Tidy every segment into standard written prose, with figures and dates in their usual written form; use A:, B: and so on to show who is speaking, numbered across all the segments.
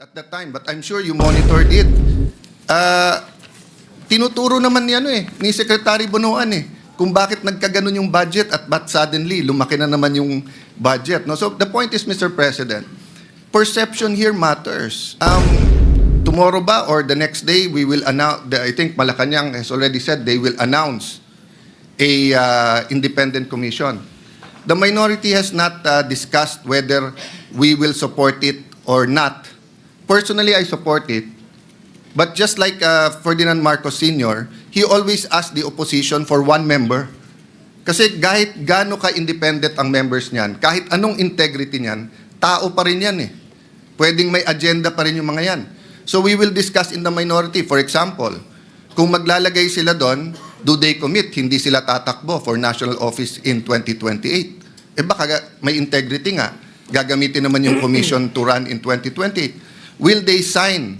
A: at that time, but I'm sure you monitored it. Tinuturo naman ni Secretary Bonoan kung bakit nagkaganon yung budget at ba't suddenly lumaki na naman yung budget. No? So the point is, Mr. President, perception here matters. Tomorrow ba or the next day, we will announce, I think Malacanang has already said they will announce a independent commission. The minority has not discussed whether we will support it or not. Personally, I support it. But just like Ferdinand Marcos Sr., he always asked the opposition for one member. Kasi kahit gaano ka-independent ang members niyan, kahit anong integrity niyan, tao pa rin yan Pwedeng may agenda pa rin yung mga yan. So we will discuss in the minority. For example, kung maglalagay sila doon, do they commit? Hindi sila tatakbo for national office in 2028. Baka may integrity nga. Gagamitin naman yung commission to run in 2028. Will they sign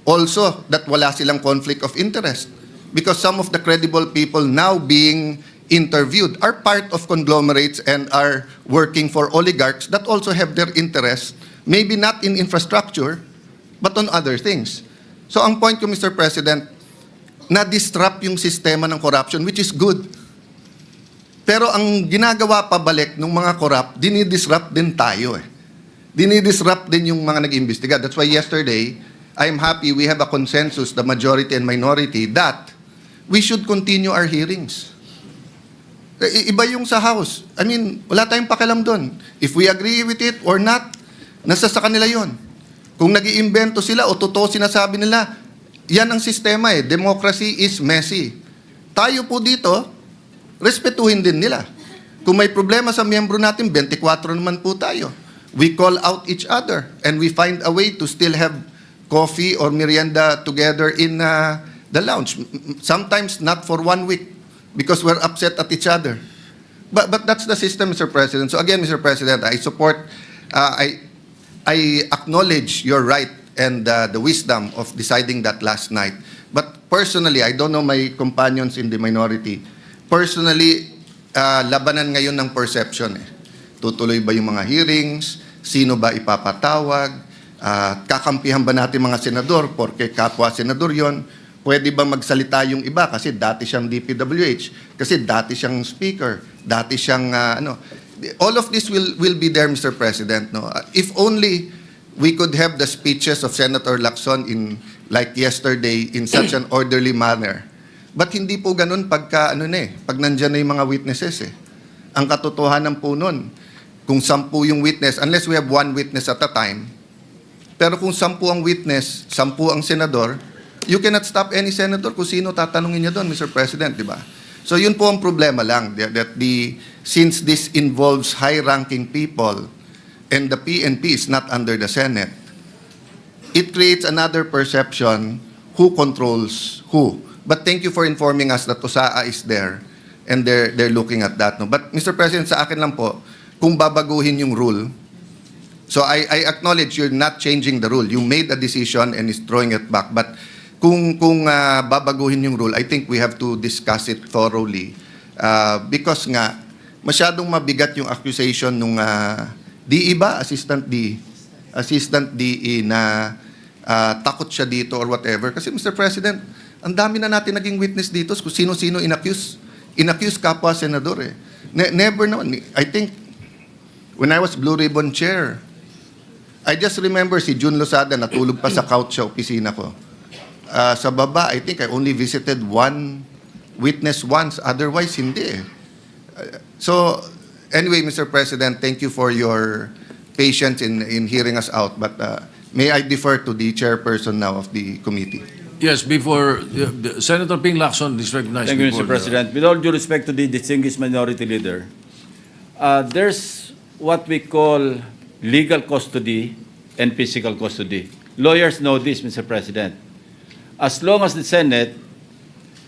A: also that wala silang conflict of interest? Because some of the credible people now being interviewed are part of conglomerates and are working for oligarchs that also have their interests, maybe not in infrastructure, but on other things. So ang point ko, Mr. President, na-disrupt yung sistema ng corruption, which is good. Pero ang ginagawa pabalik ng mga corrupt, dinidisrupt din tayo Dinidisrupt din yung mga nag-imbestiga. That's why yesterday, I'm happy we have a consensus, the majority and minority, that we should continue our hearings. Iba yung sa House. I mean, wala tayong pakialam doon. If we agree with it or not, nasa sa kanila yon. Kung nag-iimbento sila o totoo sinasabi nila, yan ang sistema Democracy is messy. Tayo po dito, respetuhin din nila. Kung may problema sa miyembro natin, 24 naman po tayo. We call out each other and we find a way to still have coffee or merienda together in the lounge. Sometimes not for 1 week because we're upset at each other. But that's the system, Mr. President. So again, Mr. President, I support, I acknowledge your right and the wisdom of deciding that last night. But personally, I don't know my companions in the minority. Personally, labanan ngayon ng perception Tutuloy ba yung mga hearings? Sino ba ipapatawag? Kakampihan ba natin mga senador? Porque kapwa senador yon. Pwede ba magsalita yung iba? Kasi dati siyang DPWH. Kasi dati siyang speaker. Dati siyang All of this will be there, Mr. President. No? If only we could have the speeches of Senator Lacson in like yesterday in such an orderly manner. But hindi po ganun pagka pag nandyan na yung mga witnesses Ang katotohanan po nun, kung 10 yung witness, unless we have 1 witness at a time, pero kung 10 ang witness, 10 ang senador, you cannot stop any senator kung sino tatanungin niya doon, Mr. President, di ba? So yun po ang problema lang, that since this involves high-ranking people and the PNP is not under the Senate, it creates another perception who controls who. But thank you for informing us that TUSAA is there and they're looking at that. No? But Mr. President, sa akin lang po, kung babaguhin yung rule, so I acknowledge you're not changing the rule. You made a decision and is throwing it back. But kung babaguhin yung rule, I think we have to discuss it thoroughly. Because nga, masyadong mabigat yung accusation nung DE ba? Assistant DE na takot siya dito or whatever. Kasi Mr. President, ang dami na natin naging witness dito kung sino-sino inaccuse kapwa senador Never naman. I think, when I was Blue Ribbon Chair, I just remember si Jun Losada natulog pa sa couch sa opisina ko. Sa baba, I think I only visited one witness once. Otherwise, hindi So, anyway, Mr. President, thank you for your patience in hearing us out. But may I defer to the chairperson now of the committee.
B: Yes, before Senator Ping Lacson is recognized.
C: Thank you, Mr. President. With all due respect to the distinguished minority leader, there's what we call legal custody and physical custody. Lawyers know this, Mr. President. As long as the Senate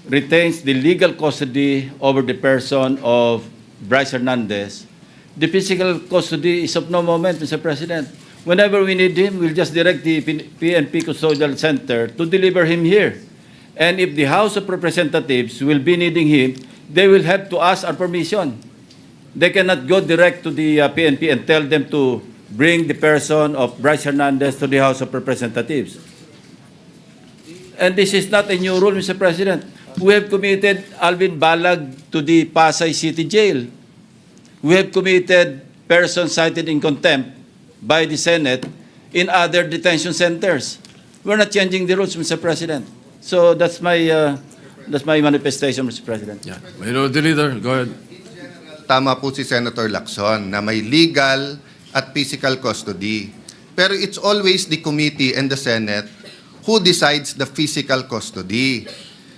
C: retains the legal custody over the person of Bryce Hernandez, the physical custody is of no moment, Mr. President. Whenever we need him, we'll just direct the PNP Custodial Center to deliver him here. And if the House of Representatives will be needing him, they will have to ask our permission. They cannot go direct to the PNP and tell them to bring the person of Bryce Hernandez to the House of Representatives. And this is not a new rule, Mr. President. We have committed Alvin Balag to the Pasay City Jail. We have committed persons cited in contempt by the Senate in other detention centers. We're not changing the rules, Mr. President. So that's my manifestation, Mr. President.
B: Yeah. Minority Leader, go ahead.
A: Tama po si Senator Lacson na may legal at physical custody. Pero it's always the committee and the Senate who decides the physical custody.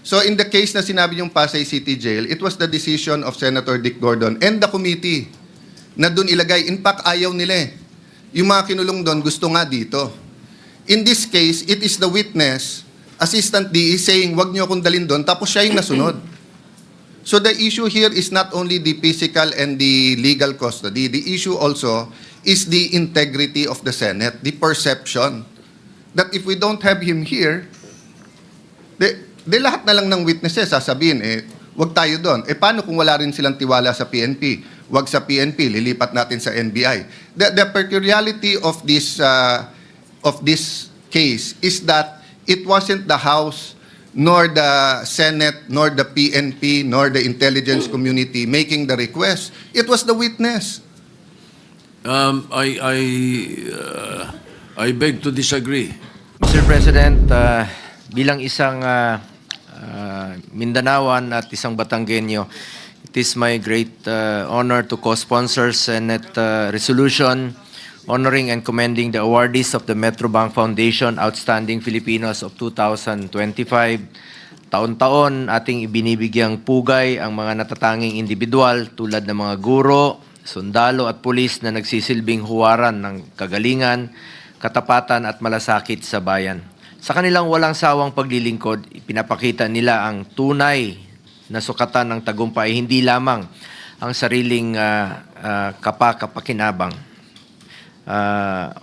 A: So in the case na sinabi yung Pasay City Jail, it was the decision of Senator Dick Gordon and the committee na dun ilagay. In fact, ayaw nila eh. Yung mga kinulong doon, gusto nga dito. In this case, it is the witness, Assistant DE, saying, wag niyo akong dalhin doon, tapos siya yung nasunod. So the issue here is not only the physical and the legal custody. The issue also is the integrity of the Senate, the perception that if we don't have him here, de lahat na lang ng witnesses sasabihin, wag tayo doon. Paano kung wala rin silang tiwala sa PNP? Wag sa PNP, lilipat natin sa NBI. The peculiarity of this case is that it wasn't the House nor the Senate, nor the PNP, nor the intelligence community making the request. It was the witness.
B: I beg to disagree.
D: Mr. President, bilang isang Mindanaoan at isang Batanggenyo, it is my great honor to co-sponsor Senate resolution honoring and commending the awardees of the Metrobank Foundation Outstanding Filipinos of 2025. Taon-taon ating ibinibigyang pugay ang mga natatanging individual tulad ng mga guro, sundalo at pulis na nagsisilbing huwaran ng kagalingan, katapatan at malasakit sa bayan. Sa kanilang walang sawang paglilingkod, ipinapakita nila ang tunay na sukatan ng tagumpay, hindi lamang ang sariling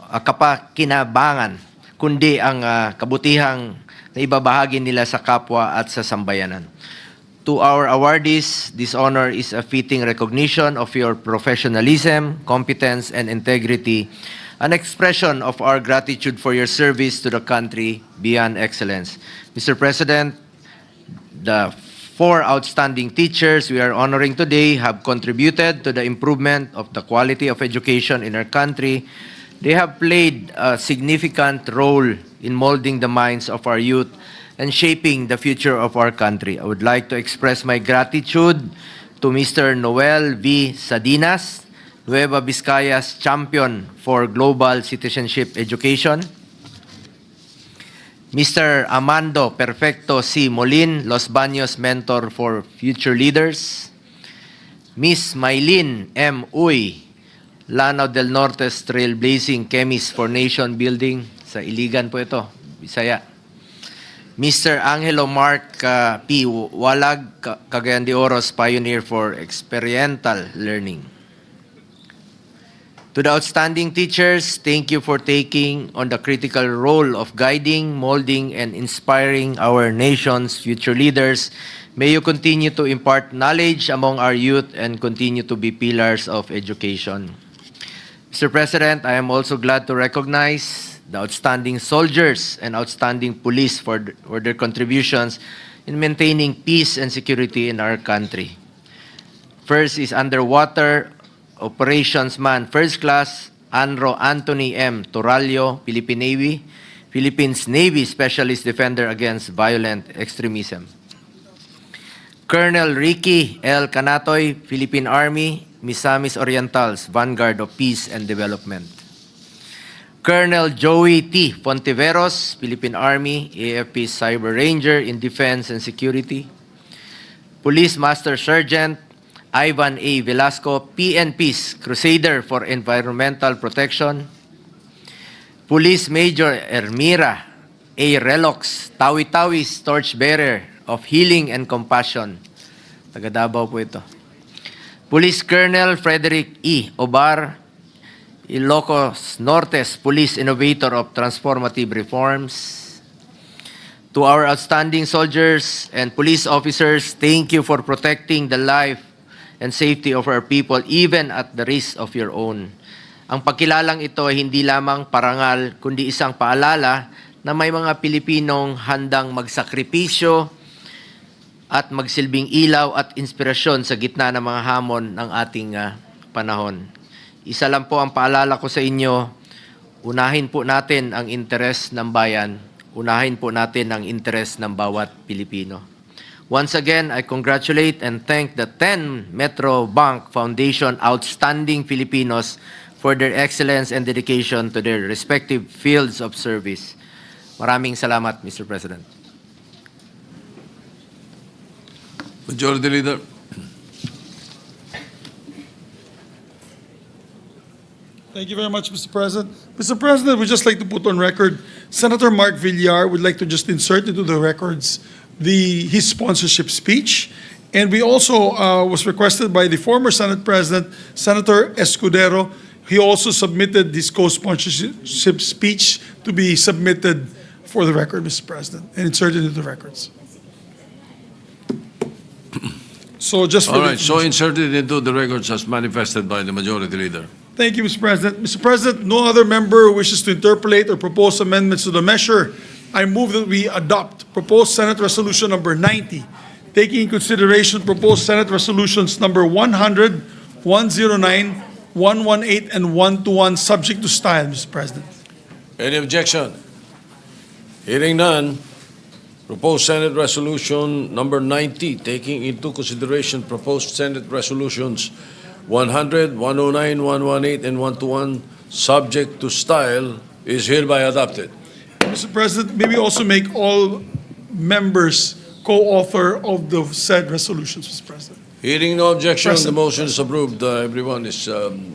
D: kapakinabangan, kundi ang kabutihang na ibabahagi nila sa kapwa at sa sambayanan. To our awardees, this honor is a fitting recognition of your professionalism, competence, and integrity, an expression of our gratitude for your service to the country beyond excellence. Mr. President, the 4 outstanding teachers we are honoring today have contributed to the improvement of the quality of education in our country. They have played a significant role in molding the minds of our youth and shaping the future of our country. I would like to express my gratitude to Mr. Noel V. Sadinas, Nueva Vizcaya's champion for global citizenship education. Mr. Amando Perfecto C. Molin, Los Baños Mentor for Future Leaders. Miss Maylin M. Uy, Lanao del Norte's Trailblazing Chemist for Nation Building. Sa Iligan po ito, Bisaya. Mr. Angelo Mark P. Walag, Cagayan de Oro's Pioneer for Experiential Learning. To the outstanding teachers, thank you for taking on the critical role of guiding, molding, and inspiring our nation's future leaders. May you continue to impart knowledge among our youth and continue to be pillars of education. Mr. President, I am also glad to recognize the outstanding soldiers and outstanding police for their contributions in maintaining peace and security in our country. First is Underwater Operations Man First Class Anro Anthony M. Toralio, Philippine Navy, Philippines Navy Specialist Defender Against Violent Extremism. Colonel Ricky L. Canatoy, Philippine Army, Misamis Orientals, Vanguard of Peace and Development. Colonel Joey T. Fontiveros, Philippine Army, AFP Cyber Ranger in Defense and Security. Police Master Sergeant Ivan A. Velasco, PNP's Crusader for Environmental Protection. Police Major Ermira A. Relox, Tawi-Tawi's Torchbearer of Healing and Compassion. Taga Davao po ito. Police Colonel Frederick E. Obar, Ilocos Norte's Police Innovator of Transformative Reforms. To our outstanding soldiers and police officers, thank you for protecting the life and safety of our people, even at the risk of your own. Ang pagkilalang ito ay hindi lamang parangal kundi isang paalala na may mga Pilipinong handang magsakripisyo at magsilbing ilaw at inspirasyon sa gitna ng mga hamon ng ating panahon. Isa lang po ang paalala ko sa inyo, unahin po natin ang interes ng bayan, unahin po natin ang interes ng bawat Pilipino. Once again, I congratulate and thank the 10 Metro Bank Foundation outstanding Filipinos for their excellence and dedication to their respective fields of service. Maraming salamat, Mr. President.
B: Majority Leader.
E: Thank you very much, Mr. President. Mr. President, we'd just like to put on record, Senator Mark Villar would like to just insert into the records his sponsorship speech. And we also was requested by the former Senate President, Senator Escudero. He also submitted his co-sponsorship speech to be submitted for the record, Mr. President, and inserted into the records. So just for
B: All
E: the
B: right, so inserted into the records as manifested by the Majority Leader.
E: Thank you, Mr. President. Mr. President, no other member wishes to interpolate or propose amendments to the measure. I move that we adopt proposed Senate Resolution number 90, taking in consideration proposed Senate Resolutions number 100, 109, 118, and 121, subject to style, Mr. President.
B: Any objection? Hearing none, proposed Senate Resolution number 90, taking into consideration proposed Senate Resolutions 100, 109, 118, and 121, subject to style, is hereby adopted.
E: Mr. President, may we also make all members co-author of the said resolutions, Mr. President.
B: Hearing no objection, the
E: President.
B: motion is approved. Everyone is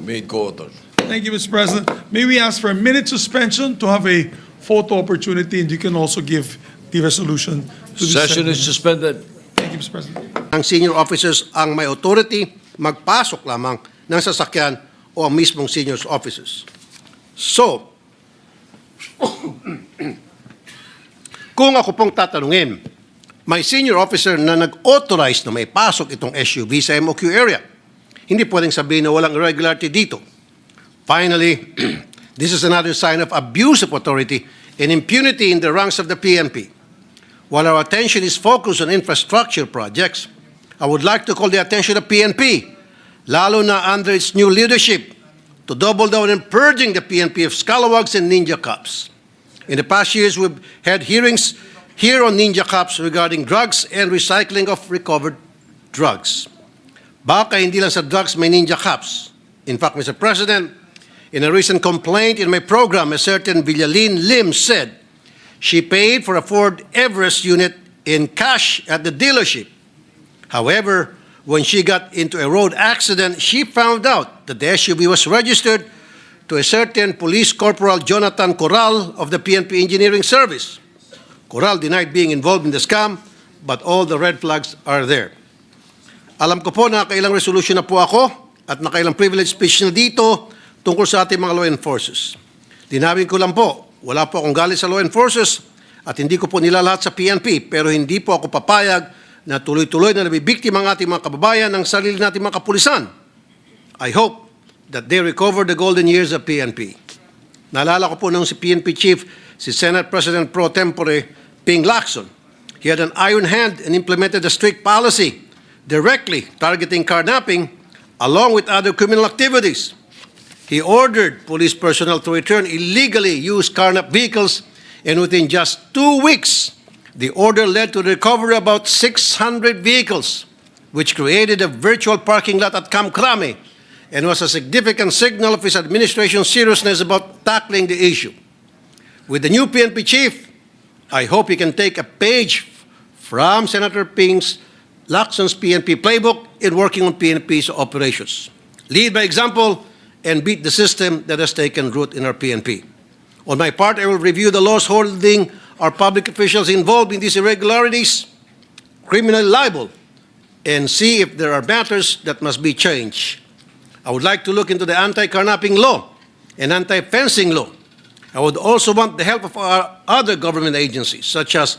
B: made co-author.
E: Thank you, Mr. President. May we ask for a minute suspension to have a photo opportunity, and you can also give the resolution to the
B: Session is
E: Senate.
B: suspended.
E: Thank you, Mr. President.
F: Ang senior officers ang may authority magpasok lamang ng sasakyan o ang mismong senior officers. So, kung ako pong tatanungin, may senior officer na nag-authorize na may pasok itong SUV sa MOQ area, hindi pwedeng sabihin na walang irregularity dito. Finally, this is another sign of abuse of authority and impunity in the ranks of the PNP. While our attention is focused on infrastructure projects, I would like to call the attention of PNP, lalo na under its new leadership, to double down in purging the PNP of scalawags and ninja cops. In the past years, we've had hearings here on ninja cops regarding drugs and recycling of recovered drugs. Baka hindi lang sa drugs may ninja cops. In fact, Mr. President, in a recent complaint in my program, a certain Villalin Lim said she paid for a Ford Everest unit in cash at the dealership. However, when she got into a road accident, she found out that the SUV was registered to a certain Police Corporal Jonathan Corral of the PNP Engineering Service. Corral denied being involved in the scam, but all the red flags are there. Alam ko po na nakailang resolution na po ako at nakailang privilege speech na dito tungkol sa ating mga law enforcers. Dinawin ko lang po, wala po akong galit sa law enforcers at hindi ko po nilalahat sa PNP, pero hindi po ako papayag na tuloy-tuloy na nabibiktima ang ating mga kababayan ng sarili nating mga kapulisan. I hope that they recover the golden years of PNP. Naalala ko po nung si PNP Chief, si Senate President Pro Tempore Ping Lacson. He had an iron hand and implemented a strict policy directly targeting carnapping along with other criminal activities. He ordered police personnel to return illegally used carnap vehicles, and within just 2 weeks, the order led to the recovery of about 600 vehicles, which created a virtual parking lot at Camp Crame and was a significant signal of his administration's seriousness about tackling the issue. With the new PNP chief, I hope he can take a page from Senator Ping's Lacson's PNP playbook in working on PNP's operations. Lead by example and beat the system that has taken root in our PNP. On my part, I will review the laws holding our public officials involved in these irregularities, criminal libel, and see if there are matters that must be changed. I would like to look into the anti-carnapping law and anti-fencing law. I would also want the help of our other government agencies, such as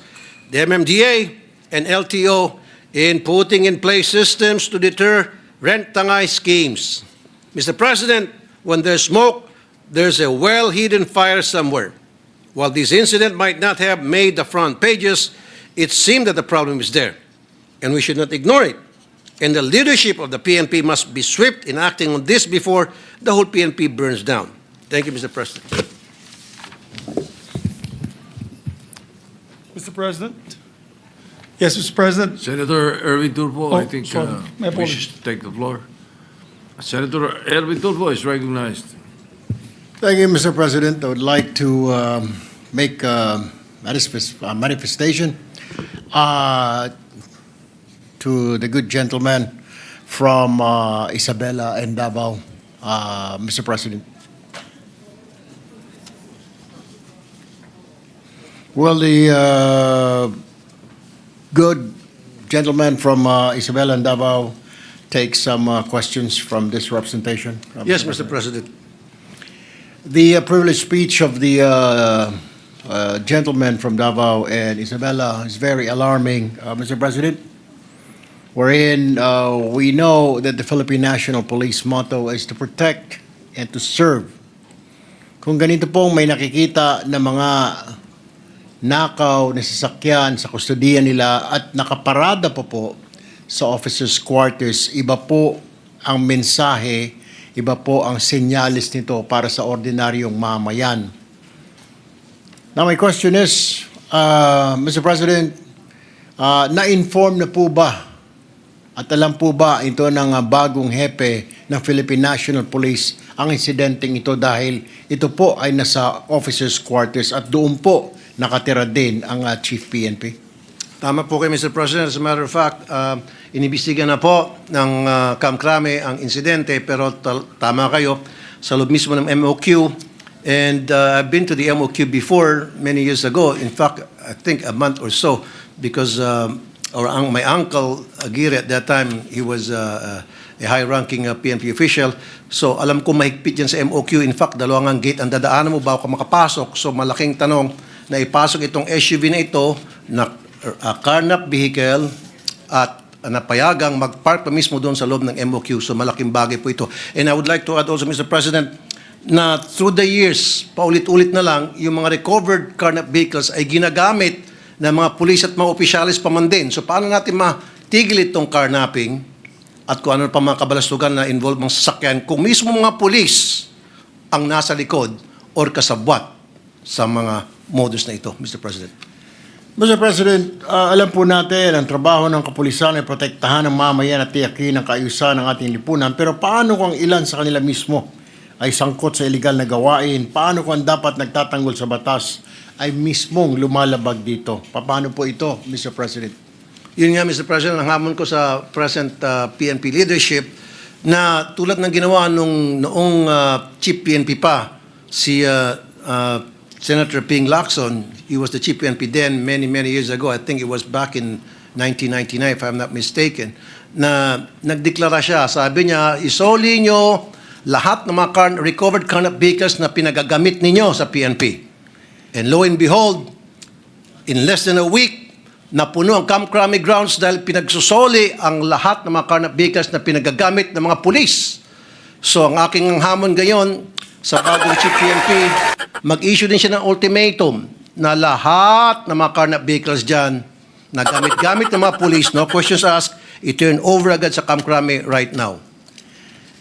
F: the MMDA and LTO, in putting in place systems to deter rent-tangay schemes. Mr. President, when there's smoke, there's a well-hidden fire somewhere. While this incident might not have made the front pages, it seemed that the problem is there, and we should not ignore it. And the leadership of the PNP must be swift in acting on this before the whole PNP burns down. Thank you, Mr. President.
E: Mr. President? Yes, Mr. President?
B: Senator Erwin Turbo, I
E: Oh,
B: think,
E: sorry. My apologies.
B: wishes to take the floor. Senator Erwin Turbo is recognized.
G: Thank you, Mr. President. I would like to make a manifestation to the good gentleman from Isabela and Davao, Mr. President. Will the good gentleman from Isabela and Davao take some questions from this representation?
F: Yes, Mr. President.
G: The privileged speech of the gentleman from Davao and Isabela is very alarming, Mr. President, wherein we know that the Philippine National Police motto is to protect and to serve. Kung ganito pong may nakikita na mga nakaw na sasakyan sa kustodiya nila at nakaparada pa po sa officers' quarters, iba po ang mensahe, iba po ang senyalis nito para sa ordinaryong mamayan. Now my question is, Mr. President, na-inform na po ba at alam po ba ito ng bagong hepe ng Philippine National Police ang insidenteng ito dahil ito po ay nasa officers' quarters at doon po nakatira din ang Chief PNP?
F: Tama po kayo, Mr. President. As a matter of fact, inibestigan na po ng Kamkrame ang insidente, pero tama kayo, sa loob mismo ng MOQ. And I've been to the MOQ before, many years ago. In fact, I think a month or so, because my uncle, Aguirre, at that time, he was a high-ranking PNP official. So alam ko mahigpit yan sa MOQ. In fact, dalawang gate ang dadaanan mo bago ka makapasok. So malaking tanong na ipasok itong SUV na ito na carnap vehicle at napayagang mag-park pa mismo doon sa loob ng MOQ. So malaking bagay po ito. And I would like to add also, Mr. President, na through the years, paulit-ulit na lang, yung mga recovered carnap vehicles ay ginagamit ng mga pulis at mga opisyalis pa man din. So paano natin matigil itong carnapping at kung ano pa mga kabalastugan na involved mga sasakyan kung mismo mga pulis ang nasa likod or kasabwat sa mga modus na ito, Mr. President.
G: Mr. President, alam po natin ang trabaho ng kapulisan ay protektahan ng mamayan at tiyakin ang kaayusan ng ating lipunan. Pero paano kung ilan sa kanila mismo ay sangkot sa illegal na gawain? Paano kung dapat nagtatanggol sa batas ay mismong lumalabag dito? Paano po ito, Mr. President?
F: Yun nga, Mr. President, ang hamon ko sa present PNP leadership na tulad ng ginawa noong Chief PNP pa, si Senator Ping Lacson. He was the Chief PNP then many years ago. I think it was back in 1999 if I'm not mistaken. Na nagdeklara siya, sabi niya, isoli nyo lahat ng mga recovered carnap vehicles na pinagagamit ninyo sa PNP. And lo and behold, in less than a week, napuno ang Kamkrame grounds dahil pinagsusoli ang lahat ng mga carnap vehicles na pinagagamit ng mga pulis. So ang aking hamon ngayon sa bagong Chief PNP, mag-issue din siya ng ultimatum na lahat ng mga carnap vehicles dyan na gamit-gamit ng mga police, no questions asked, i-turn over agad sa Kamkrame right now.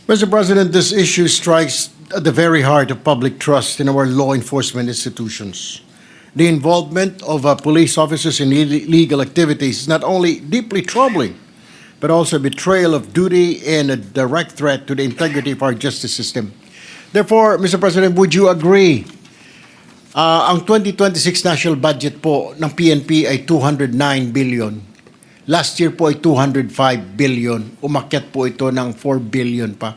G: Mr. President, this issue strikes at the very heart of public trust in our law enforcement institutions. The involvement of police officers in illegal activities is not only deeply troubling, but also a betrayal of duty and a direct threat to the integrity of our justice system. Therefore, Mr. President, would you agree ang 2026 national budget po ng PNP ay 209 billion. Last year po ay 205 billion. Umakyat po ito ng 4 billion pa.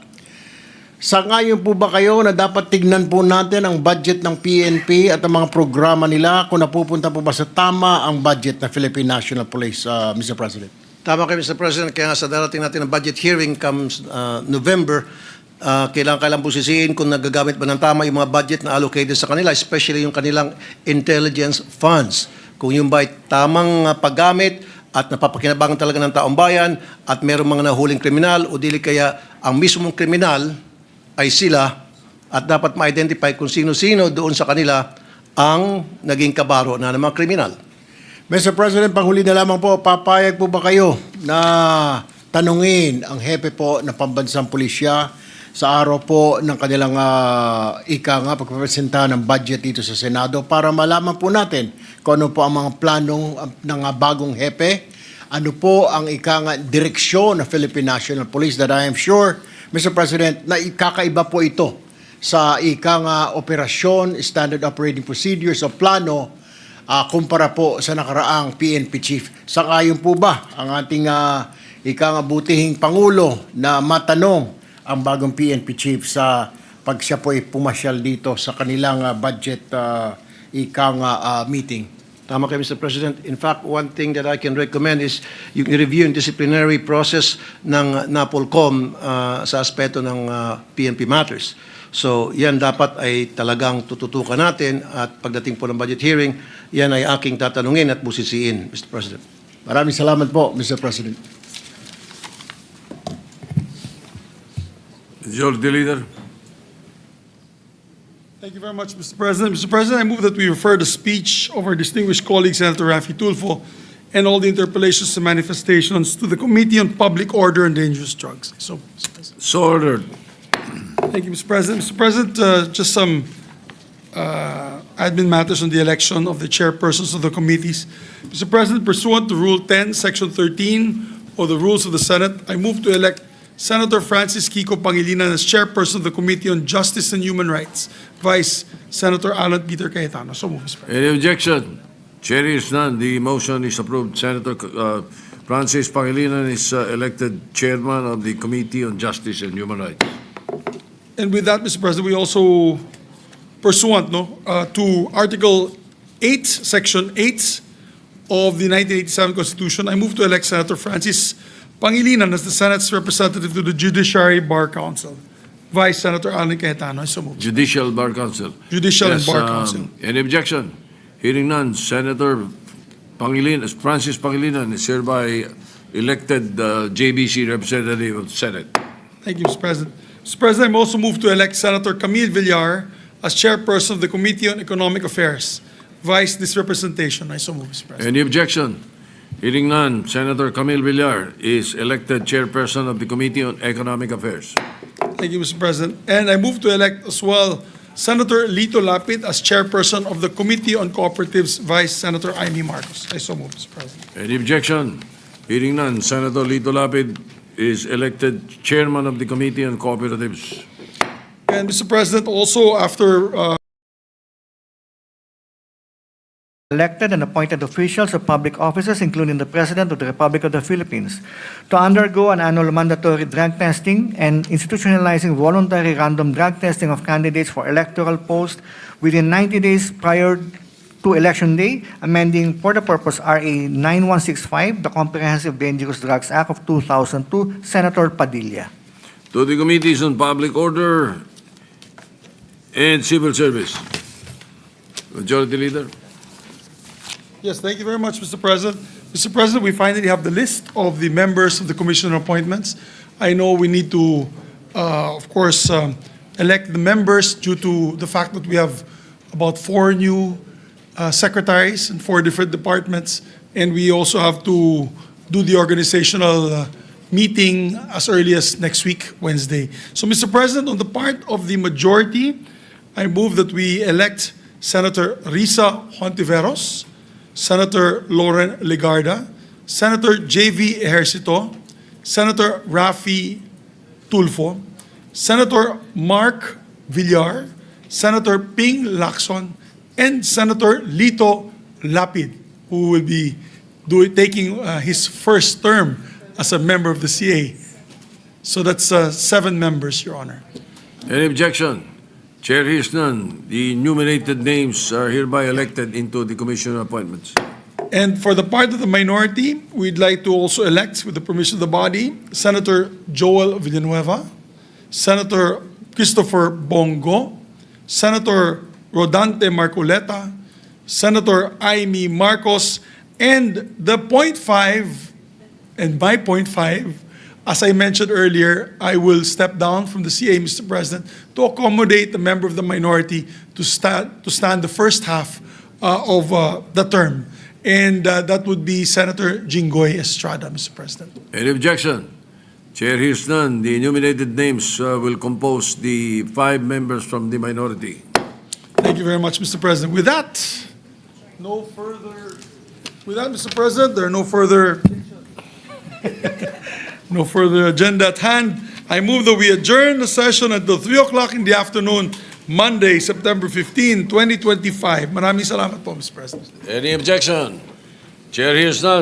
G: Sa ngayon po ba kayo na dapat tignan po natin ang budget ng PNP at ang mga programa nila kung napupunta po ba sa tama ang budget ng Philippine National Police, Mr. President?
F: Tama kayo, Mr. President. Kaya nga sa darating natin ng budget hearing comes November, kailangan busisiin kung nagagamit ba ng tama yung mga budget na allocated sa kanila, especially yung kanilang intelligence funds. Kung yung ba ay tamang paggamit at napapakinabangan talaga ng taong bayan at mayroong mga nahuling kriminal o dili kaya ang mismong kriminal ay sila at dapat ma-identify kung sino-sino doon sa kanila ang naging kabaro na ng mga kriminal.
G: Mr. President, panghuli na lamang po, papayag po ba kayo na tanungin ang hepe po ng pambansang pulisya sa araw po ng kanilang pagpapresenta ng budget dito sa Senado para malaman po natin kung ano po ang mga planong ng bagong hepe, ano po ang direksyon ng Philippine National Police that I am sure, Mr. President, na kakaiba po ito sa operasyon, standard operating procedures o plano kumpara po sa nakaraang PNP chief. Sangayon po ba ang ating butihing Pangulo na matanong ang bagong PNP chief sa pag siya po ay pumasyal dito sa kanilang budget meeting?
F: Tama kayo, Mr. President. In fact, one thing that I can recommend is yung i-review yung disciplinary process ng NAPOLCOM sa aspeto ng PNP matters. So, yan dapat ay talagang tututukan natin at pagdating po ng budget hearing, yan ay aking tatanungin at busisiin, Mr. President.
G: Maraming salamat po, Mr. President.
B: Majority Leader.
E: Thank you very much, Mr. President. Mr. President, I move that we refer the speech of our distinguished colleague, Senator Raffy Tulfo, and all the interpellations and manifestations to the Committee on Public Order and Dangerous Drugs. So, Mr. President.
B: So ordered.
E: Thank you, Mr. President. Mr. President, just some admin matters on the election of the chairpersons of the committees. Mr. President, pursuant to Rule 10, Section 13 of the Rules of the Senate, I move to elect Senator Francis Kiko Pangilinan as chairperson of the Committee on Justice and Human Rights, Vice Senator Alan Peter Cayetano. So move, Mr. President.
B: Any objection? Chair is none. The motion is approved. Senator Francis Pangilinan is elected chairman of the Committee on Justice and Human Rights.
E: And with that, Mr. President, we also, pursuant to Article 8, Section 8 of the 1987 Constitution, I move to elect Senator Francis Pangilinan as the Senate's representative to the Judiciary Bar Council. Vice Senator Alan Cayetano, I so move.
B: Judicial Bar Council.
E: Judicial and Bar Council.
B: Any objection? Hearing none, Senator Francis Pangilinan is hereby elected JBC representative of the Senate.
E: Thank you, Mr. President. Mr. President, I also move to elect Senator Camille Villar as chairperson of the Committee on Economic Affairs. Vice this representation, I so move, Mr. President.
B: Any objection? Hearing none, Senator Camille Villar is elected chairperson of the Committee on Economic Affairs.
E: Thank you, Mr. President. And I move to elect as well Senator Lito Lapid as chairperson of the Committee on Cooperatives, Vice Senator Amy Marcos. I so move, Mr. President.
B: Any objection? Hearing none, Senator Lito Lapid is elected chairman of the Committee on Cooperatives.
E: And Mr. President, also after
H: elected and appointed officials of public offices, including the President of the Republic of the Philippines, to undergo an annual mandatory drug testing and institutionalizing voluntary random drug testing of candidates for electoral posts within 90 days prior to Election Day, amending for the purpose RA 9165, the Comprehensive Dangerous Drugs Act of 2002, Senator Padilla.
B: To the Committees on Public Order and Civil Service. Majority Leader.
E: Yes, thank you very much, Mr. President. Mr. President, we finally have the list of the members of the Commission on Appointments. I know we need to, of course, elect the members due to the fact that we have about 4 new secretaries in 4 different departments, and we also have to do the organizational meeting as early as next week, Wednesday. So, Mr. President, on the part of the majority, I move that we elect Senator Risa Hontiveros, Senator Lauren Legarda, Senator J.V. Ejercito, Senator Raffy Tulfo, Senator Mark Villar, Senator Ping Lacson, and Senator Lito Lapid, who will be taking his first term as a member of the CA. So that's 7 members, Your Honor.
B: Any objection? Chair hears none. The enumerated names are hereby elected into the Commission on Appointments.
E: And for the part of the minority, we'd like to also elect, with the permission of the body, Senator Joel Villanueva, Senator Christopher Bongo, Senator Rodante Marcoleta, Senator Amy Marcos, and the .5 and my .5, As I mentioned earlier, I will step down from the CA, Mr. President, to accommodate the member of the minority to stand the first half of the term. And that would be Senator Jinggoy Estrada, Mr. President.
B: Any objection? Chair hears none. The enumerated names will compose the 5 members from the minority.
E: Thank you very much, Mr. President. With that, Mr. President, there are no further agenda at hand. I move that we adjourn the session until 3 o'clock in the afternoon, Monday, September 15, 2025. Maraming salamat po, Mr. President.
B: Any objection? Chair hears none.